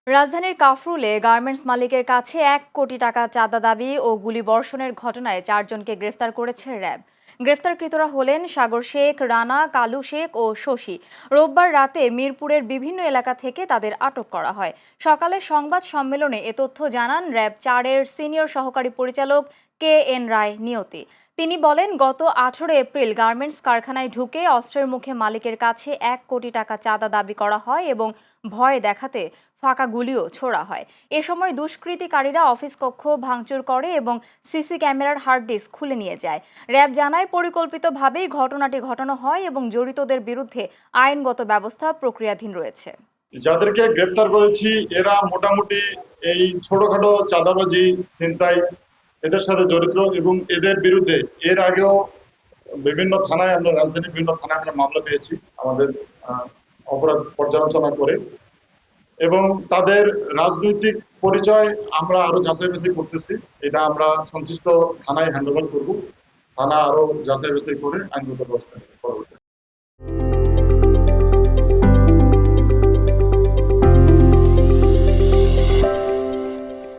রাজধানীর কাফরুলে গার্মেন্টস মালিকের কাছে ১ কোটি টাকা চাঁদা দাবি ও গুলিবর্ষণের ঘটনায় ৪ জনকে গ্রেফতার করেছে র্যাব। গ্রেফতারকৃতরা হলেন সাগর শেখ, রানা, কালু শেখ ও শশী। রোববার রাতে মিরপুরের বিভিন্ন এলাকা থেকে তাদের আটক করা হয়। সকালে সংবাদ সম্মেলনে এ তথ্য জানান র্যাব ৪-এর সিনিয়র সহকারী পরিচালক KN রায় নিয়তি। তিনি বলেন, গত ১৮ এপ্রিল গার্মেন্টস কারখানায় ঢুকে অস্ত্রের মুখে মালিকের কাছে ১ কোটি টাকা চাঁদা দাবি করা হয় এবং ভয় দেখাতে ফাঁকা গুলিও ছোড়া হয়। এ সময় দুষ্কৃতিকারীরা অফিস কক্ষ ভাঙচুর করে এবং সিসি ক্যামেরার হার্ড ডিস্ক খুলে নিয়ে যায়। র্যাব জানায়, পরিকল্পিতভাবেই ঘটনাটি ঘটানো হয় এবং জড়িতদের বিরুদ্ধে আইনগত ব্যবস্থা প্রক্রিয়াধীন রয়েছে। যাদেরকে গ্রেপ্তার করেছি এরা মোটামুটি এই ছোটখাটো চাঁদাবাজি, ছিনতাই এদের সাথে জড়িত এবং এদের বিরুদ্ধে এর আগেও বিভিন্ন থানায় আমরা রাজধানীর বিভিন্ন থানায় আমরা মামলা পেয়েছি আমাদের অপরাধ পর্যালোচনা করে, এবং তাদের রাজনৈতিক পরিচয় আমরা আরো যাচাই বাছাই করতেছি। এটা আমরা সংশ্লিষ্ট থানায় হ্যান্ডওভার করব। থানা আরো যাচাই বাছাই করে আইনগত ব্যবস্থা করবে।